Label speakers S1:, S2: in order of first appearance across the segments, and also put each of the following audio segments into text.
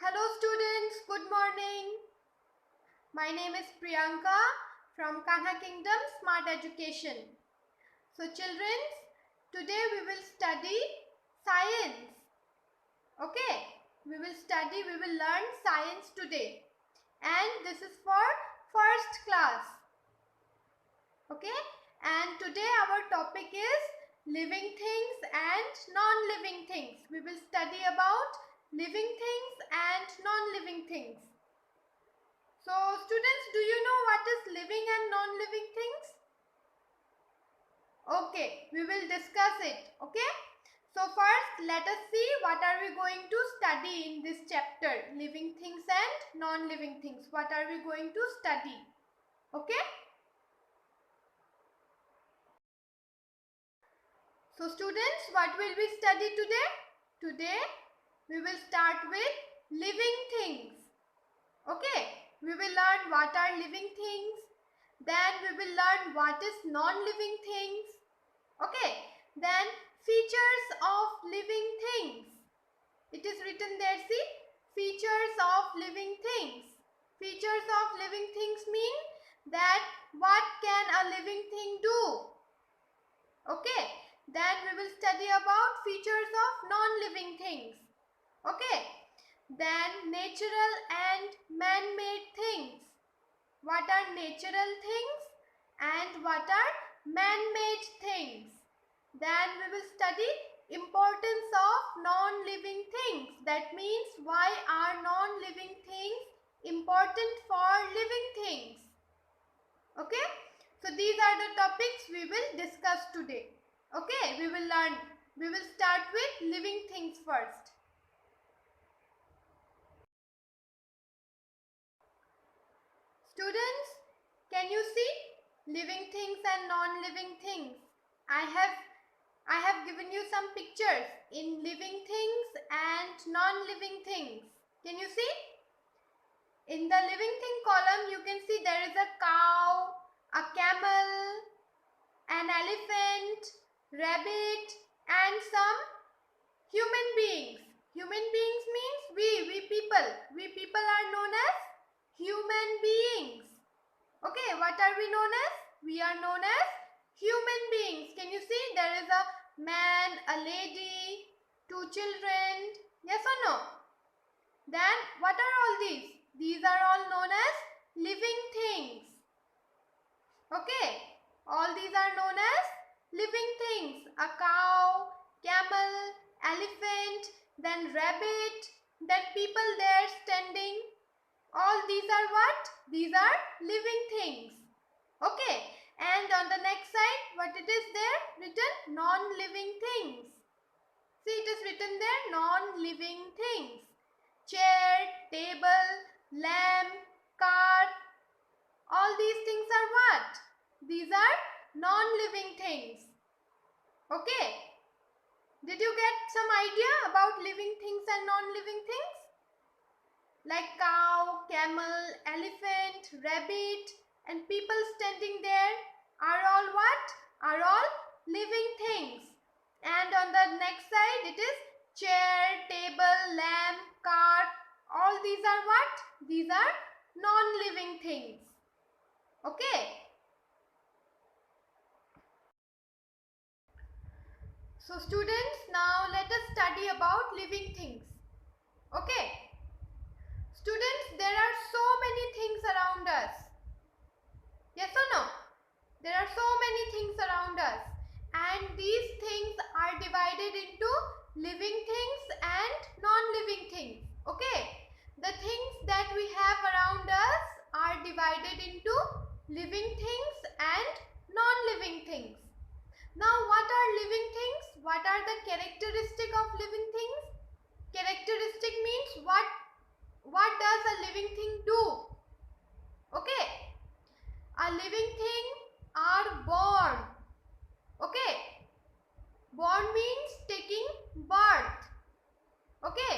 S1: Hello students, good morning. My name is Priyanka from Kanha Kingdom Smart Education. So children, today we will study science. Okay, we will learn science today. And this is for first class. Okay, and today our topic is living things and non-living things. We will study about living things and non-living things. So students, do you know what is living and non-living things? Okay, we will discuss it. Okay, so first let us see what are we going to study in this chapter, living things and non-living things. What are we going to study? Okay, so students, what will we study today? Today we will start with living things. Okay, we will learn what are living things. Then we will learn what is non-living things. Okay, then features of living things. It is written there, see, features of living things. Features of living things mean that what can a living thing do? Okay, then we will study about features of non-living things. Okay, then natural and man-made things. What are natural things and what are man-made things? Then we will study importance of non-living things. That means why are non-living things important for living things? Okay, so these are the topics we will discuss today. Okay, we will start with living things first. Students, can you see living things and non-living things? I have given you some pictures in living things and non-living things. Can you see? In the living thing column, you can see there is a cow, a camel, an elephant, rabbit, and some human beings. Human beings means we people. We people are known as human beings. Okay, what are we known as? We are known as human beings. Can you see? There is a man, a lady, two children. Yes or no? Then what are all these? These are all known as living things. Okay, all these are known as living things. A cow, camel, elephant, then rabbit, then people there standing. All these are what? These are living things. Okay, and on the next side, what it is there? Written non-living things. See, it is written there, non-living things. Chair, table, lamp, car. All these things are what? These are non-living things. Okay. Did you get some idea about living things and non-living things? Like cow, camel, elephant, rabbit, and people standing there are all what? Are all living things. And on the next side it is chair, table, lamp, car. All these are what? These are non-living things. Okay. So students, now let us study about living things. Okay. Students, there are so many things around us. Yes or no? There are so many things around us. And these things are divided into living things and non-living things. Okay. The things that we have around us are divided into living things and non-living things. Now, what are living things? What are the characteristics of living things? Characteristic means what does a living thing do? Okay. A living thing are born. Okay. Born means taking birth. Okay.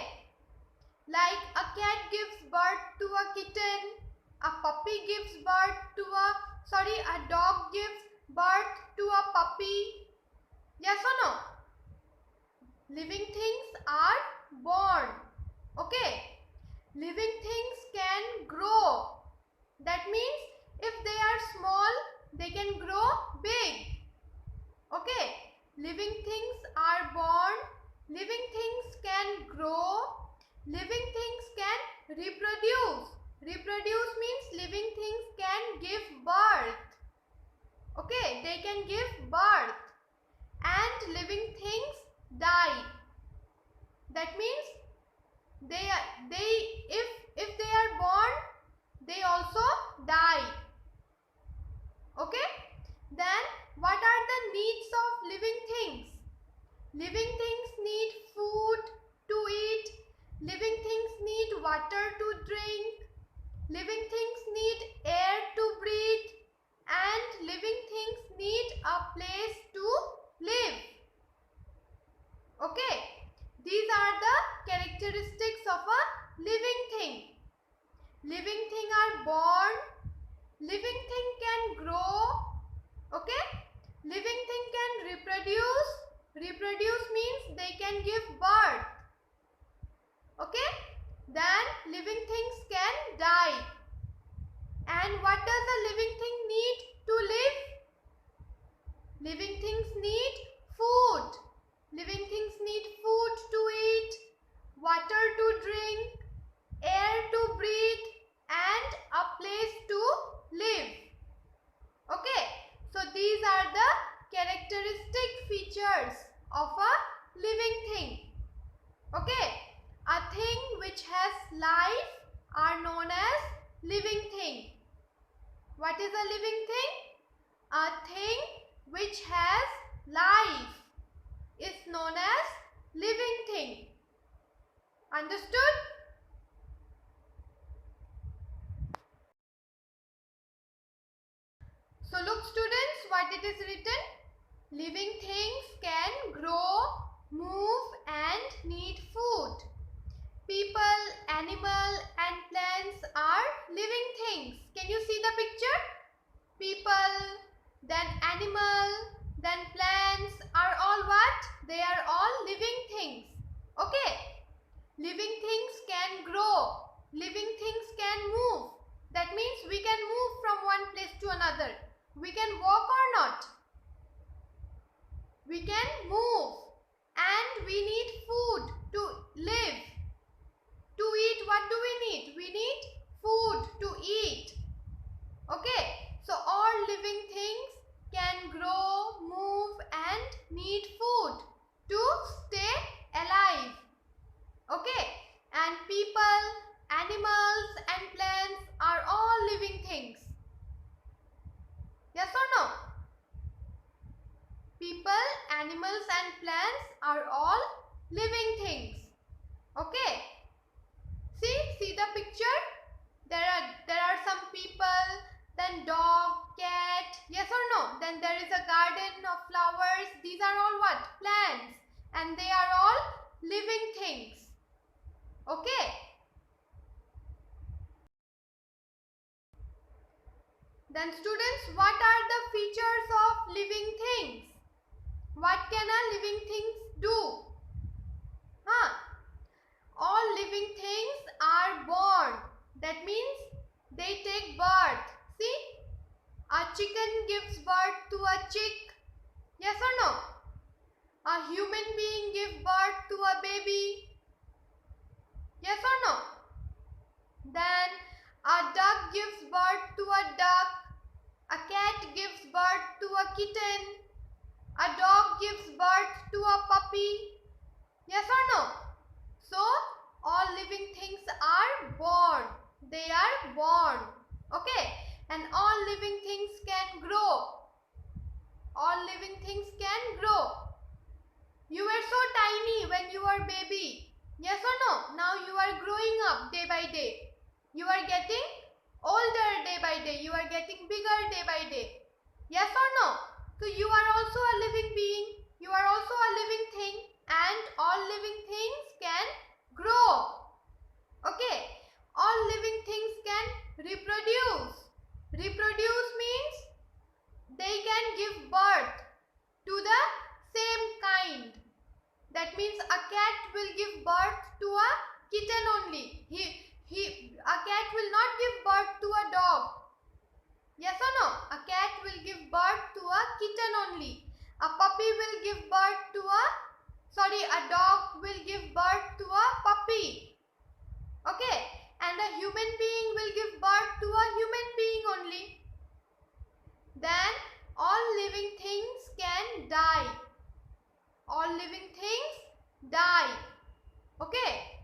S1: Like a cat gives birth to a kitten. A puppy gives birth to a dog gives birth to a puppy. Yes or no? Living things are born. Okay. living things can grow, living things can reproduce. Reproduce means living things can give birth. Okay, they can give birth. And living things die. That means if they are born, they also die. Okay? Then what are the needs of living things? Living things need food to eat. Living things need water to drink. Living things need air to breathe. And living things need a place to live. Okay? These are the characteristics of a living thing. Living things are born. Living thing can grow. Okay? Living thing can reproduce. Reproduce means they can give birth. Okay? Then living things can die. And what does a living thing need to live? Living things need food. Living things need food to eat, water to drink, air to breathe, and a place to live. Okay, so these are the characteristic features of a living thing. Okay, a thing which has life are known as living thing. What is a living thing? A thing which has life is known as living thing. Understood? So look students, what it is written. Living things can grow, move and need food. People, animal and plants are living things. Can you see the picture? People, then animal, then plants are all what? They are all living things. Okay. Living things can grow. Living things can move. That means we can move from one place to another. We can walk or not. We can move. And we need food to live. To eat, what do we need? We need food to eat. Okay. So all living things can grow, move and need food to stay alive. Okay. And people, animals and plants are all living things. Yes or no? People, animals and plants are all living things. Okay. See the picture? There are some people, then dog, cat, yes or no? Then there is a garden of flowers. These are all what? Plants. And they are all living things. Okay. Then students, what are the features of living things? What can a living things do? All living things are born. That means they take birth. See? A chicken gives birth to a chick. Yes or no? A human being gives birth to a baby. Yes or no? Then a duck gives birth to a duck. A cat gives birth to a kitten. A dog gives birth to a puppy. Yes or no? So, all living things are born. They are born. Okay. And all living things can grow. All living things can grow. You were so tiny when you were baby. Yes or no? Now you are growing up day by day. You are getting older day by day. You are getting bigger day by day. Yes or no? So you are also a living being. You are also a living thing. And all living things can grow. Okay. All living things can reproduce. Reproduce means they can give birth to the same kind. That means a cat will give birth to a kitten only. A cat will not give birth to a dog. Yes or no? A cat will give birth to a kitten only. A puppy will give birth to a a dog will give birth to a puppy. Okay, and a human being will give birth to a human being only. Then all living things can die. All living things die. Okay.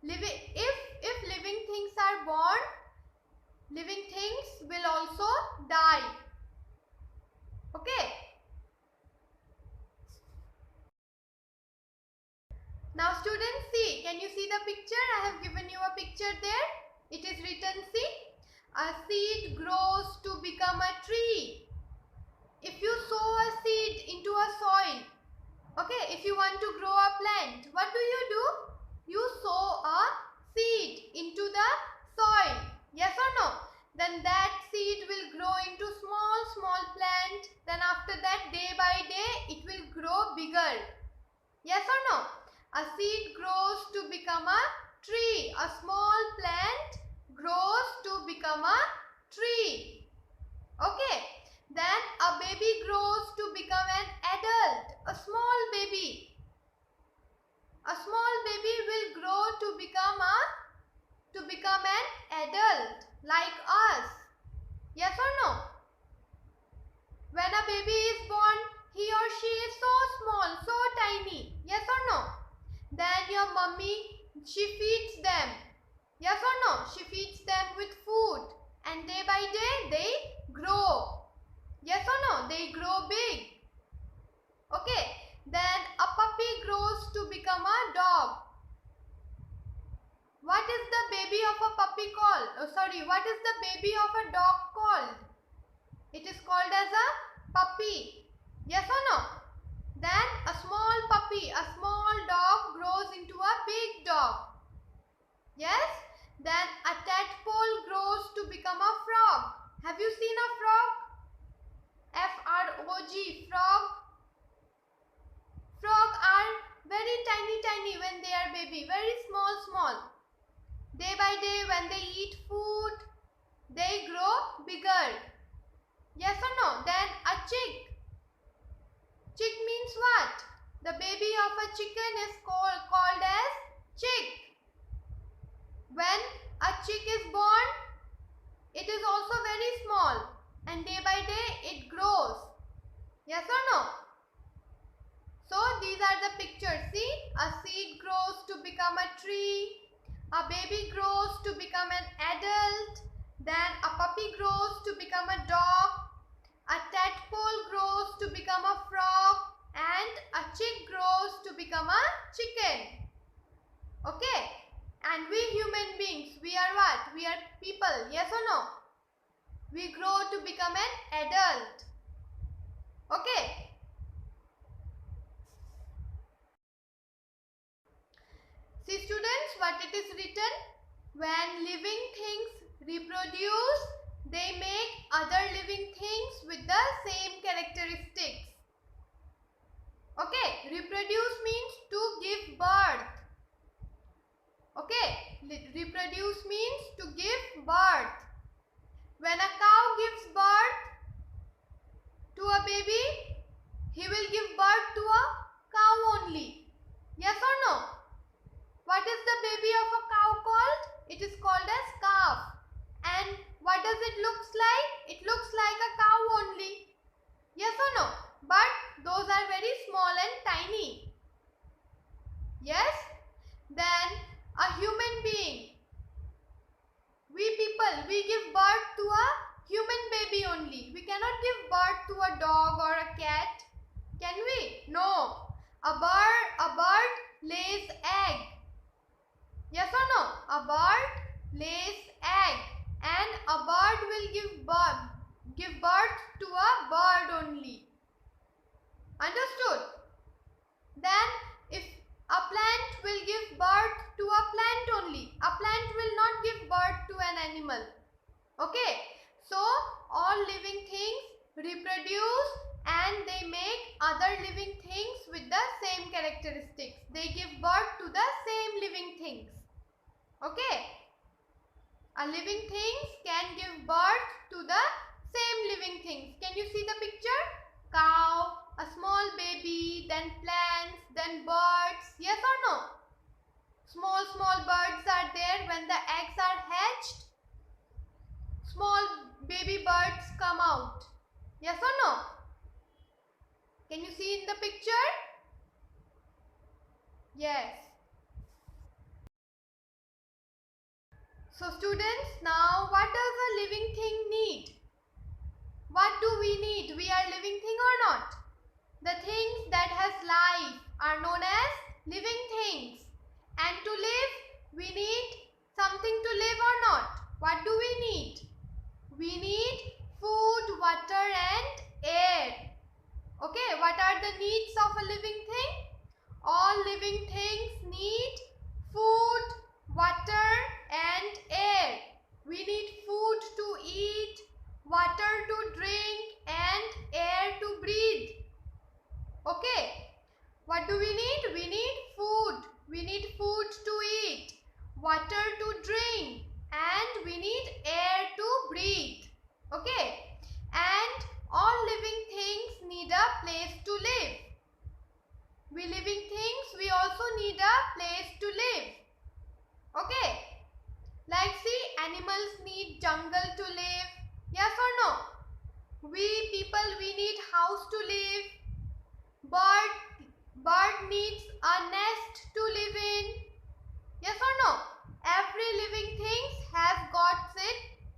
S1: If living things are born, living things will also die. Okay. Now students, see, can you see the picture? I have given you a picture there. It is written, see, a seed grows to become a tree. If you sow a seed into a soil, okay, if you want to grow a plant, what do? You sow a seed into the soil. Yes or no? Then that seed will grow into small plant. Then after that, day by day, it will grow bigger. Yes or no? A seed grows to become a tree. A small plant grows to become a tree. Okay. Then a baby grows to become an adult. A small baby. A small baby will grow to become an adult like us. Yes or no? When a baby is born, he or she is so small, so tiny. Yes or no? Then your mummy, she feeds them. Yes or no? She feeds them with food. And day by day, they grow. Yes or no? They grow big. Okay. Then a puppy grows to become a dog. What is the baby of a puppy called? What is the baby of a dog called? It is called as a puppy. Yes or no? Then a small puppy, a small dog grows into a big dog. Yes? Then a tadpole grows to become a frog. Have you seen a frog? F-R-O-G, frog. Frog are very tiny when they are baby, very small. Day by day when they eat food, they grow bigger. Yes or no? Then a chick. Chick means what? The baby of a chicken is called as chick. When a chick is born, it is also very small and day by day it grows. Yes or no? So these are the pictures. See, a seed grows to become a tree. A baby grows to become an adult. Then a puppy grows to become a dog. A tadpole grows to become a frog. And a chick grows to become a chicken. Okay. And we human beings, we are what? We are people. Yes or no? We grow to become an adult. Okay. See students, what it is written? When living things reproduce, they make other living things with the same characteristics. Okay, reproduce means to give birth. Okay, reproduce means to give birth. When a cow gives birth to a baby, he will give birth to a cow only. Yes or no? What is the baby of a cow called? It is called as calf. And what does it looks like? It looks like a cow only. Yes or no? But those are very small and tiny. Yes? Then a human being. We people, we give birth to a human baby only. We cannot give birth to a dog or a cat. Can we? No. A bird lays egg. Yes or no? A bird lays egg and a bird will give birth to a bird only. Understood? Then if a plant will give birth to a plant only. A plant will not give birth to an animal. Okay? So all living things reproduce and they make other living things with the same characteristics. They give birth to the same living things. Okay? A living things can give birth to the same living things. Can you see the picture? Cow, A small baby, then plants, then birds. Yes or no? Small birds are there. When the eggs are hatched, small baby birds come out. Yes or no? Can you see in the picture? Yes. So students, now what does a living thing need? What do we need? We are living thing or not? The things that has life are known as living things. And to live, we need something to live or not? What do we need? We need food, water and air. Okay, what are the needs of a living thing? All living things need food, water and air. We need food to eat, water to drink and air to breathe. Okay, what do we need? We need food. We need food to eat, water to drink and we need air to breathe. Okay, and all living things need a place to live. We living things, we also need a place to live. Okay, like see, animals need jungle to live. Yes or no? We people, we need house to live. Bird needs a nest to live in. Yes or no? Every living thing has got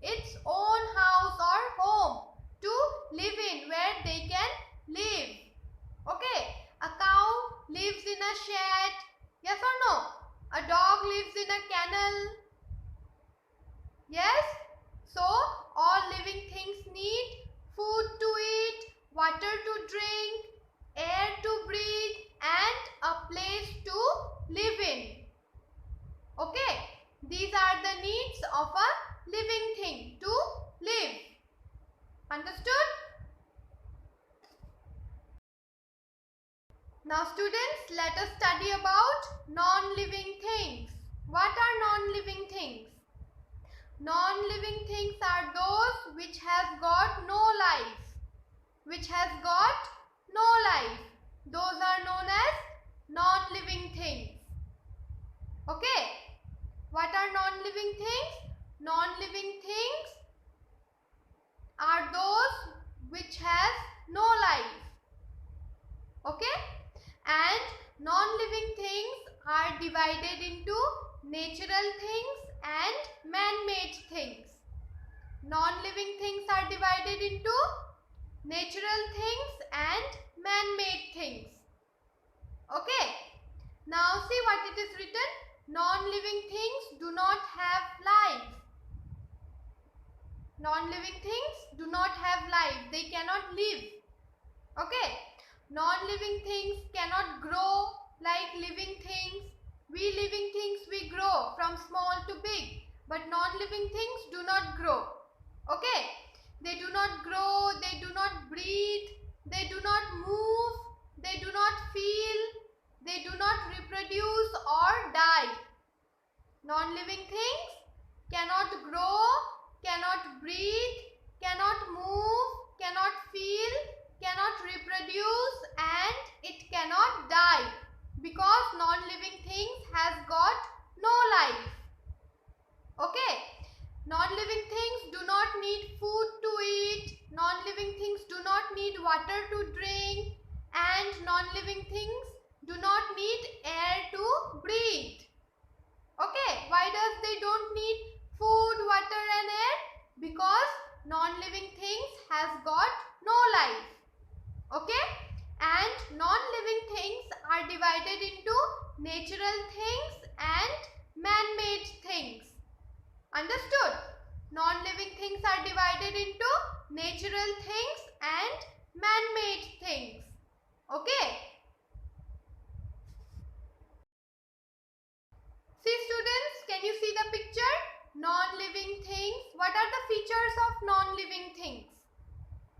S1: its own house or home to live in, where they can live. Okay, a cow lives in a shed. Yes or no? A dog lives in a kennel. Yes? So, all living things need food to eat, water to drink, air to breathe and a place to live in. Okay, these are the needs of a living thing to live. Understood? Now students, let us study about non-living things. What are non-living things? Non-living things are those which has got no life. Which has got no life. Those are known as non-living things. Okay. What are non-living things? Non-living things are those which has no life. Okay. And non-living things are divided into natural things and man-made things. Non-living things are divided into natural things and man-made things. Okay. Now see what it is written. Non-living things do not have life. Non-living things do not have life. They cannot live. Okay. Non-living things cannot grow like living things. We living things, we grow from small to big. But non-living things do not grow. Okay. They do not grow, they do not breathe, they do not move, they do not feel, they do not reproduce or die. Non-living things cannot grow, cannot breathe, cannot move, cannot feel, cannot reproduce and it cannot die because non-living things has got no life. Okay. Non-living things do not need food to eat, non-living things do not need water to drink and non-living things do not need air to breathe. Okay, why does they don't need food, water and air? Because non-living things has got no life. Okay, and non-living things are divided into natural things and man-made things. Understood? Non-living things are divided into natural things and man-made things. Okay? See students, can you see the picture? Non-living things. What are the features of non-living things?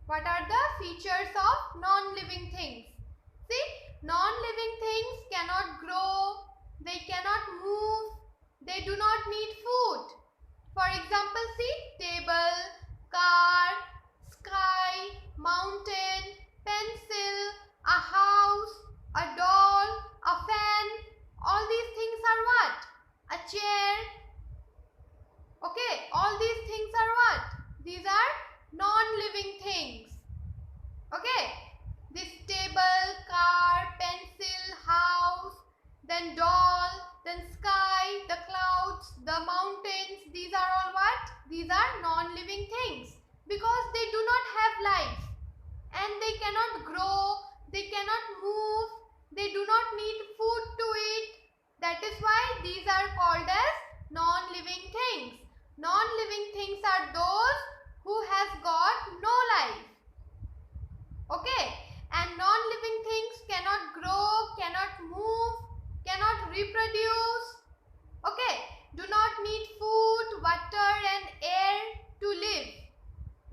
S1: What are the features of non-living things? See, non-living things cannot grow, they cannot move, they do not need food. For example, see, table, car, sky, mountain, pencil, a house, a doll, a fan. All these things are what? A chair. Okay, all these things are what? These are non-living things. Okay, this table, car, pencil, house, then doll, then sky, the clouds, the mountains. These are all what? These are non-living things because they do not have life and they cannot grow, they cannot move, they do not need food to eat. That is why these are called as non-living things. Non-living things are those who has got no life. Okay, and non-living things cannot grow, cannot move, cannot reproduce. Okay, do not need food, water and air to live.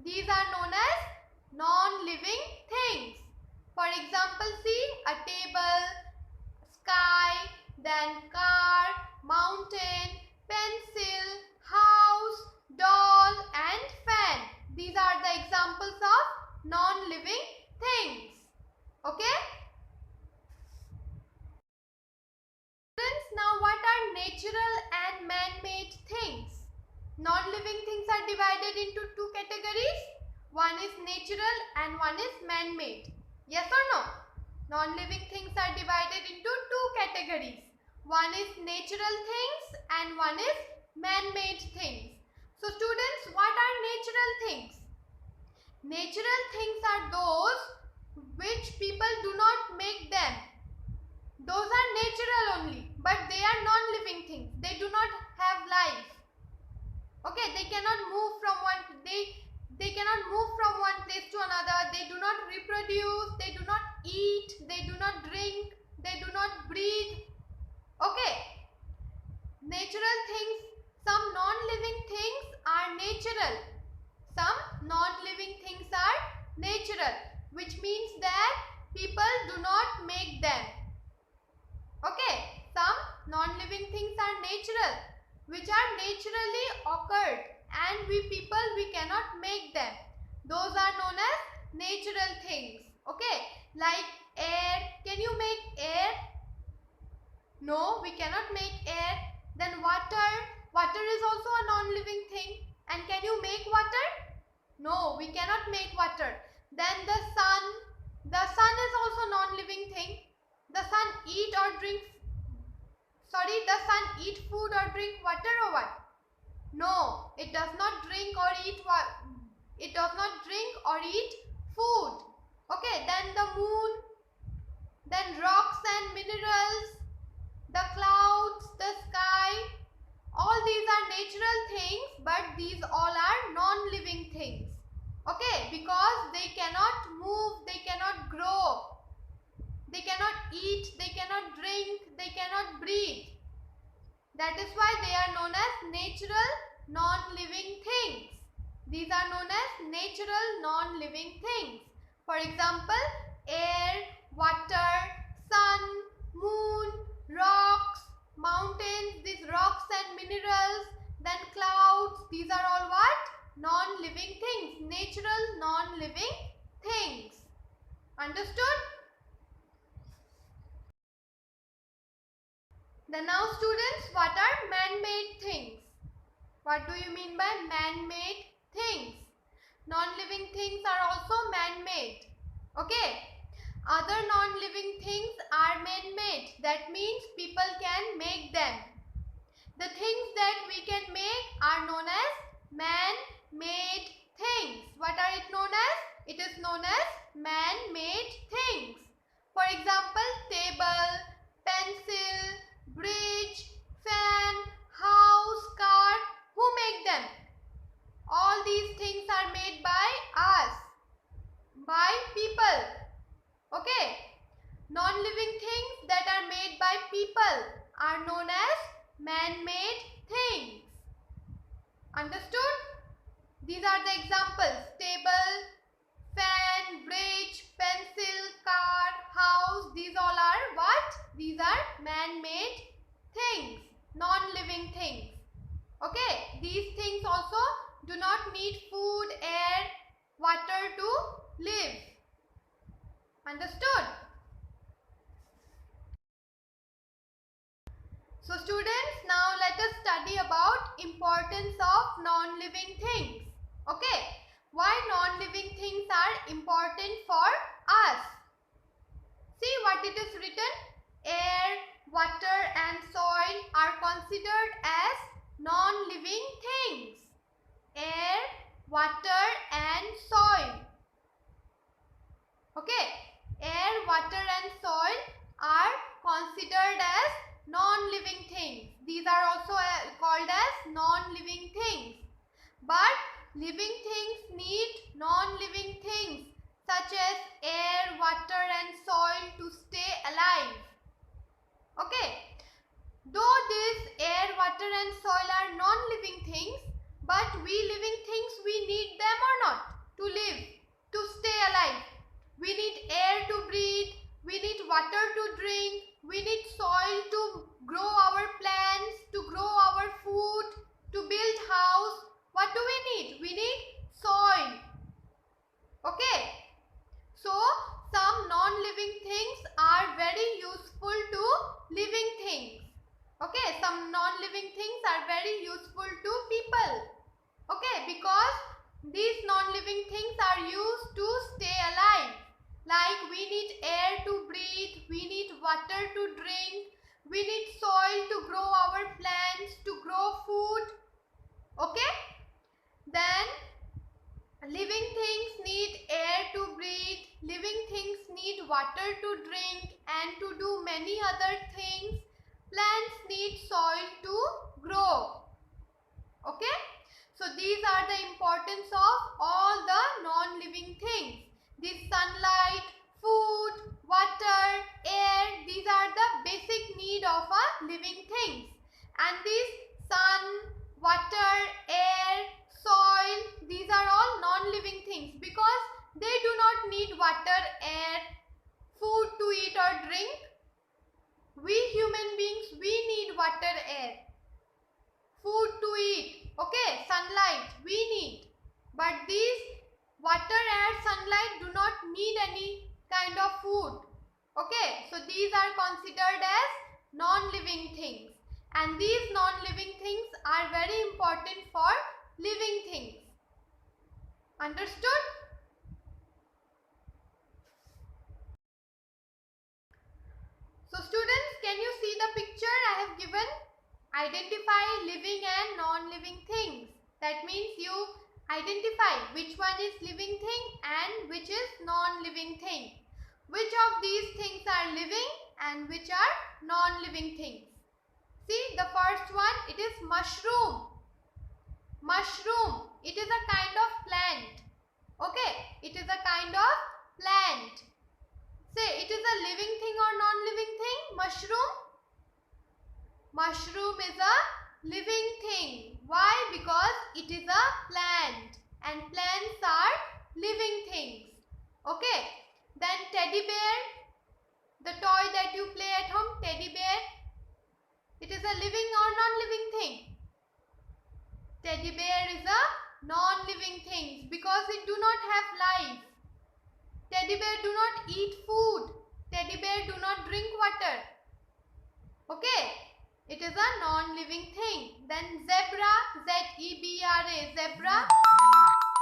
S1: These are known as non-living things. For example, see a table, sky, then car, mountain, pencil, house, doll and fan. These are the examples of non-living things. Okay? Students, now what are natural and man-made things? Non-living things are divided into two categories. One is natural and one is man-made. Yes or no? Non-living things are divided into two categories. One is natural things and one is man-made things. So students, what are natural things? Natural things are those which people do not make them. Those are natural only, but they are non-living things. They do not have life. Okay, they cannot move from they cannot move from one place to another. They do not reproduce, they do not eat, they do not drink, they do not breathe. Okay, natural things, some non-living things are natural. Some non-living things are natural, which means that people do not make them. Okay, some non-living things are natural, which are naturally occurred and we people cannot make them. Those are known as natural things. Okay, like air. Can you make air? No, we cannot make air. Then water. Water is also a non-living thing. And can you make water? No, we cannot make water. Then the sun. The sun is also non-living thing. The sun eat or drink. Sorry, the sun eat food or drink water or what? No, it does not drink or eat what? It does not drink or eat food. Okay, then the moon, then rocks and minerals, the clouds, the sky. All these are natural things, but these all are non-living things. Okay, because they cannot move, they cannot grow, they cannot eat, they cannot drink, they cannot breathe. That is why they are known as natural non-living things. These are known as natural non-living things. For example, air, water, sun, moon, rocks, mountains, these rocks and minerals, then clouds. These are all what? Non-living things. Natural non-living things. Understood? Then now students, what are man-made things? What do you mean by man-made things? Non-living things are also man-made. Okay. Other non-living things are man-made. That means people can make them. The things that we can make are known as man-made things. What are it known as? It is known as man-made things. For example, table, pencil, bridge, fan, house, car. Who make them? All these things are made by us, by people. Okay. Non-living things that are made by people are known as man-made things. Understood? These are the examples. Table, fan, bridge, pencil, car, house. These all are what? These are man-made things, non-living things. Okay, these things also do not need food, air, water to live. Understood? So students, now let us study about importance of non-living things. Okay, why non-living things are important for us? See what it is written. Air, water and soil are considered as non-living things. Air, water and soil. Okay, air, water and soil are considered as non-living things. These are also called as non-living things. But living things need non-living things such as air, water and soil to stay alive. Okay, though these air, water and soil are non-living things, but we living things, we need them or not to live, to stay alive. We need air to breathe, we need water to drink, we need soil to grow our plants, to grow our food, to build house. What do we need? We need soil. Okay. So, some non-living things are very useful to living things. Okay. Some non-living things are very useful to people. Okay. Because these non-living things are used to stay alive. Like we need air to breathe, we need water to drink, we need soil to grow our plants, to grow food. Okay? Then living things need air to breathe, living things need water to drink and to do many other things. Plants need soil to grow. Okay? So these are the importance of all the non-living things. This sunlight, food, water, air, these are the basic need of a living things. And this sun, water, air, soil, these are all non-living things because they do not need water, air, food to eat or drink. We human beings, we need water, air, food to eat, okay, sunlight, we need. But these water, air, sunlight do not need any kind of food. Okay, so these are considered as non-living things. And these non-living things are very important for living things. Understood? So students, can you see the picture I have given? Identify living and non-living things. That means you identify which one is living thing and which is non-living thing. Which of these things are living and which are non-living things? See, the first one, it is mushroom. Mushroom, it is a kind of plant. Okay, it is a kind of plant. Say, it is a living thing or non-living thing? Mushroom? Mushroom is a living thing. Why? Because it is a plant and plants are living things. Okay. Then teddy bear, the toy that you play at home, teddy bear, it is a living or non-living thing? Teddy bear is a non-living thing because it do not have life. Teddy bear do not eat food. Teddy bear do not drink water. Okay. It is a non-living thing. Then zebra, Z-E-B-R-A, zebra.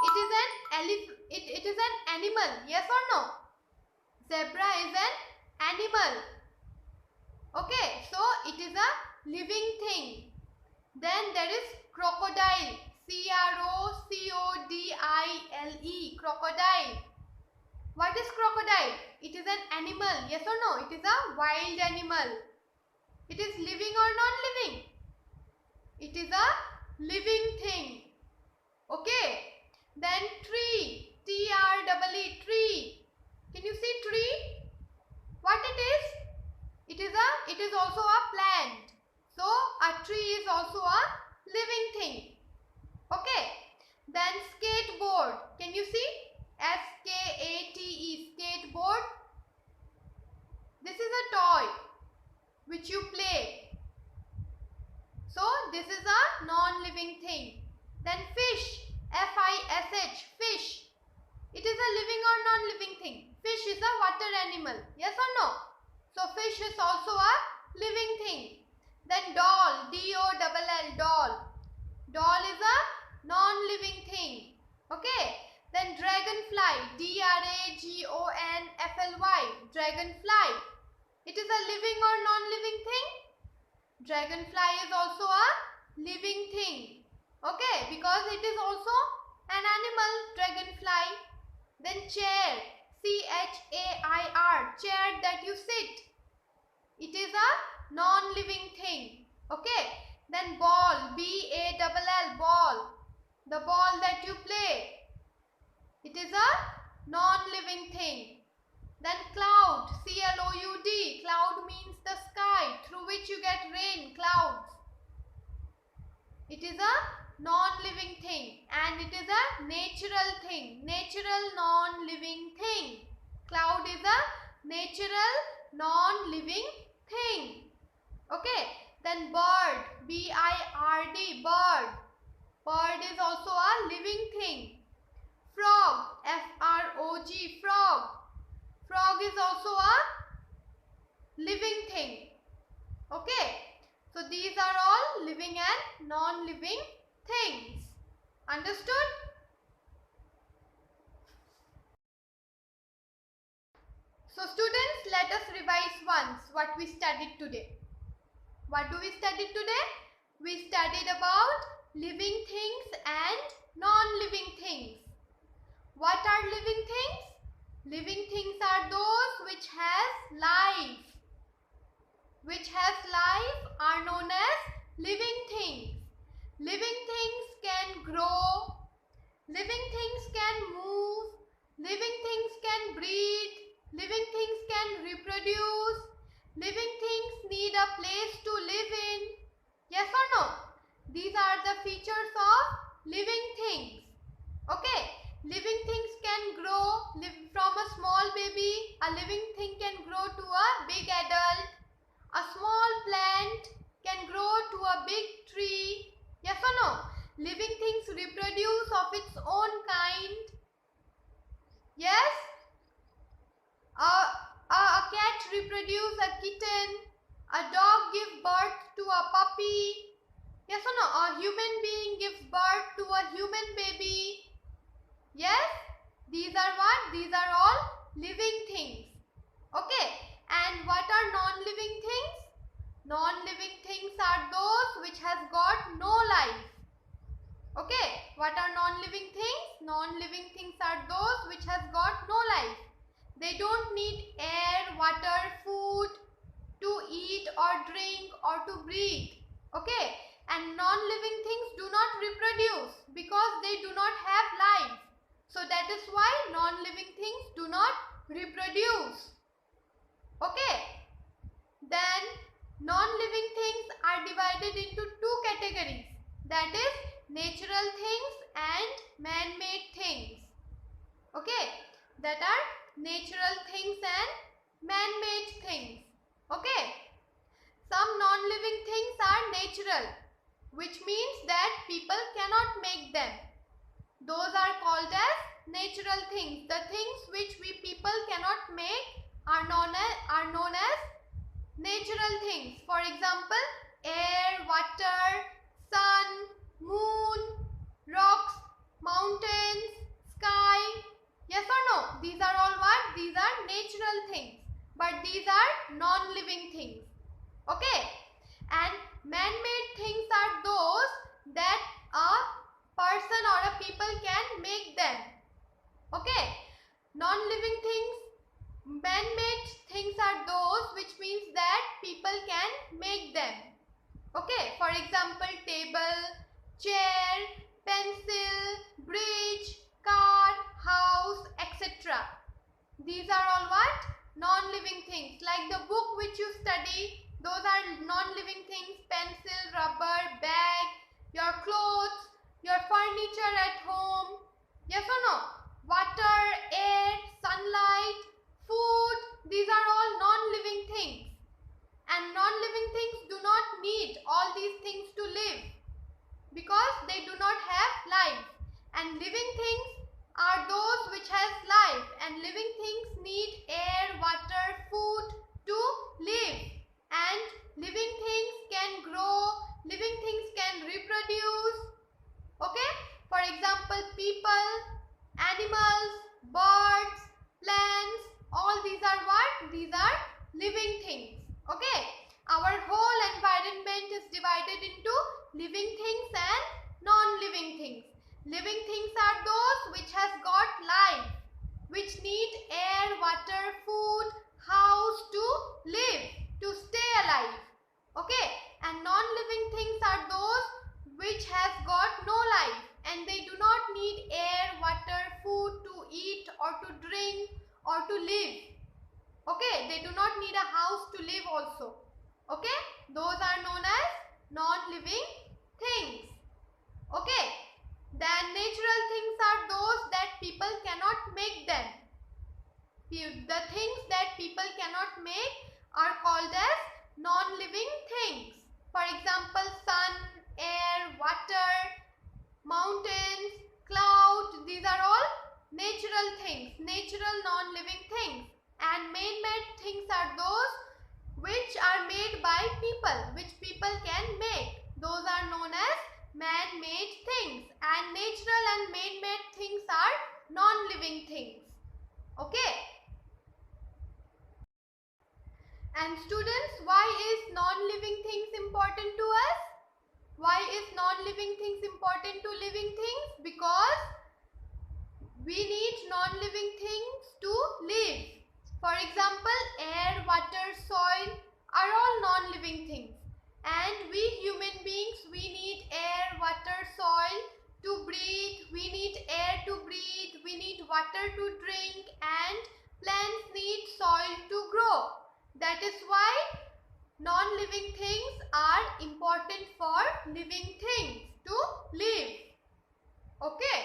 S1: It is an animal. Yes or no? Zebra is an animal. Okay, so it is a living thing. Then there is crocodile. C-R-O-C-O-D-I-L-E, crocodile. What is crocodile? It is an animal. Yes or no? It is a wild animal. It is living or non-living? It is a living thing. Okay. Then tree. T-R-E-E, tree. Can you see tree? What it is? It is also a plant. So a tree is also a living thing. Okay. Then skateboard. Can you see? S-K-A-T-E, skateboard. This is a toy which you play. So this is a non-living thing. Then fish, F-I-S-H, fish. It is a living or non-living thing? Fish is a water animal. Yes or no? So fish is also a living thing. Then a living or non-living thing? Dragonfly is also a living thing. Okay, because it is also an animal, dragonfly. Then chair, chair, chair that you sit. It is a non-living thing. Okay. Then ball, ball, ball. The ball that you play. It is a non-living thing. Then cloud, cloud. Cloud means the sky through which you get rain, clouds. It is a non-living thing and it is a natural thing. Natural non-living thing. Cloud is a natural non-living thing. Okay. Then bird, bird, bird. Bird is also a living thing. Frog, frog, frog. Frog is also a living thing. Okay. So these are all living and non-living things. Understood? So students, let us revise once what we studied today. What do we study today? We studied about living things and non-living things. What are living things? Living things are those which has life. Which has life are known as living things. Living things can grow. Living things can move. Living things can breathe. Living things can reproduce. Living things need a place to live in. Yes or no? These are the features of living things. Okay. Living things can grow from a small baby. A living thing can grow to a big adult. A small plant can grow to a big tree. Yes or no? Living things reproduce of its own kind. Yes? A cat reproduce a kitten. A dog give birth to a puppy. Yes or no? A human being gives birth to a human baby. Yes? These are what? These are all living things. Okay. And what are non-living things? Non-living things are those which has got no life. Okay. What are non-living things? Non-living things are those which has got no life. They don't need air, water, food to eat or drink or to breathe. Okay. And non-living things do not reproduce because they do not have life. So that is why non-living things do not reproduce. Okay. Then non-living things are divided into two categories. That is natural things and man-made things. Okay. That are natural things and man-made things. Okay. Some non-living things are natural, which means that people cannot make them. Those are called as natural things. The things which we people cannot make are known as natural things. For example, air, water, sun, moon, rocks, mountains, sky. Yes or no? These are all what? These are natural things. But these are non-living things. Okay. And man-made things are those that a person or a people can make them. Okay. Non-living things, man-made things are those which means that people can make them. Okay. For example, table, chair, pencil, bridge, car, house, etc. These are all what? Non-living things. Like the book which you study, those are non-living things. Pencil, rubber, bag, your clothes, your furniture at home. Yes or no? Water, air, sunlight, food. These are all non-living things. And non-living things do not need all these things to live because they do not have life. And living things are those which has life, and living things need air, water, food to live. And living things can grow, living things can reproduce. Okay. For example, people, animals, birds, plants, all these are what? These are living things. and non-living things. Living things are those which has got life, which need air, water, food, house to live, to stay alive. Okay, and non-living things are those which has got no life and they do not need air, water, food to eat or to drink or to live. Okay, they do not need a house to live also. Okay, those are known as non-living things. Okay, then natural things are those that people cannot make them. The things that people cannot make are called as non-living things. For example, sun, air, water, mountains, clouds, these are all natural things, natural non-living things. And man-made things are those which are made by people, which people can make. Those are known as man-made things. And natural and man-made things are non-living things. Okay. And students, why is non-living things important to us? Why is non-living things important to living things? Because we need non-living things to live. For example, air, water, soil are all non-living things. And we human beings, we need air, water, soil to breathe. We need air to breathe. We need water to drink. And plants need soil to grow. That is why non-living things are important for living things to live. Okay.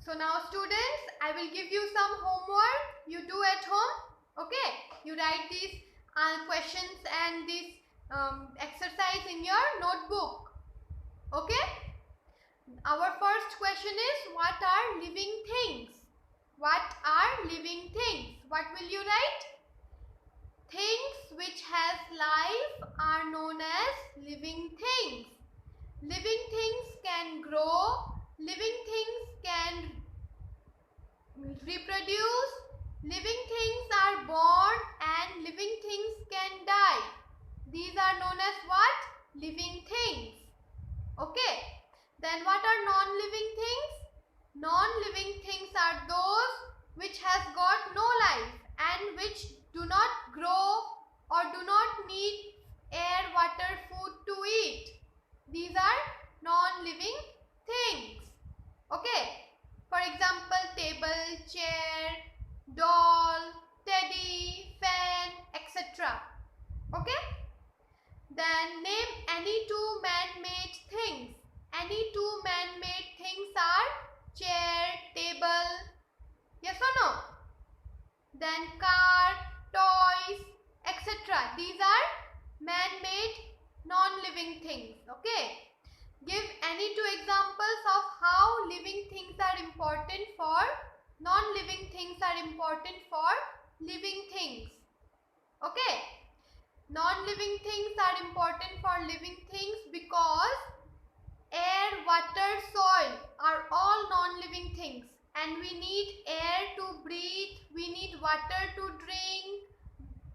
S1: So now students, I will give you some homework you do at home. Okay. You write these questions and this exercise in your notebook. Okay. Our first question is, what are living things? What are living things? What will you write? Things which has life are known as living things. Living things can grow. Living things can reproduce. Living things are born and living things can die. These are known as what? Living things. Okay. Then what are non-living things? Non-living things are those which has got no life and which do not grow or do not need air, water, food to eat. These are non-living things. Okay. For example, table, chair, doll, teddy, fan, etc. Okay. Then name any two man-made things. Any two man-made things are chair, table, yes or no? Then car, toys, etc. These are man-made non-living things. Okay. Give any two examples of how living things are important for non-living things are important for living things. Okay. Non-living things are important for living things because air, water, soil are all non-living things and we need air to breathe, we need water to drink,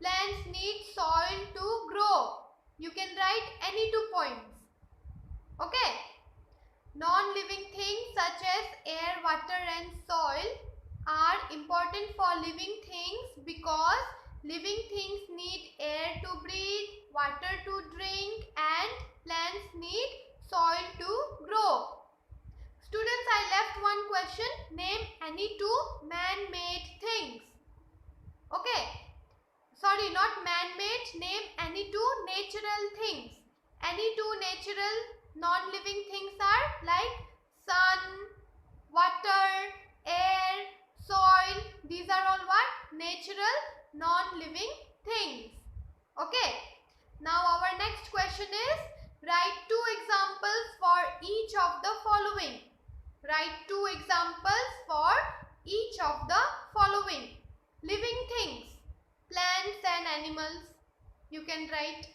S1: plants need soil to grow. You can write any 2 points. Okay. Non-living things such as air, water and soil are important for living things because living things need air to breathe, water to drink and plants need soil to grow. Students, I left one question. Name any two man-made things. Okay. Sorry, not man-made. Name any two natural things. Any two natural non-living things are like sun, water, air, soil. These are all what? Natural non-living things. Okay. Now our next question is, write two examples for each of the following. Write two examples for each of the following. Living things, plants and animals. You can write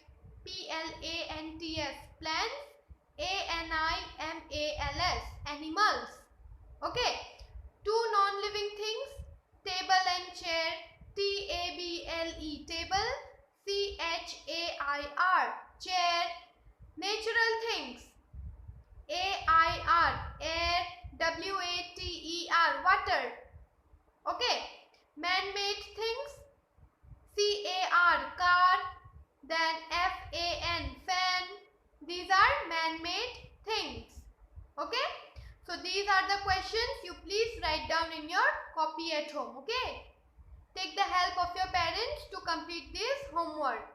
S1: P-L-A-N-T-S, plants, A-N-I-M-A-L-S, animals. Okay. Two non-living things, table and chair, T-A-B-L-E, table, CHAIR, chair. Natural things, AIR, air. WATER, water. Okay. Man-made things, CAR, car. Then FAN, fan. These are man-made things. Okay. So these are the questions. You please write down in your copy at home. Okay. Take the help of your parents to complete this homework.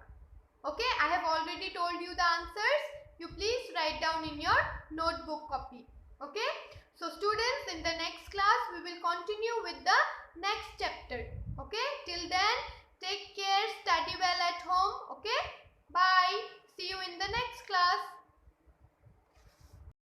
S1: Okay. I have already told you the answers. You please write down in your notebook copy. Okay. So students, in the next class we will continue with the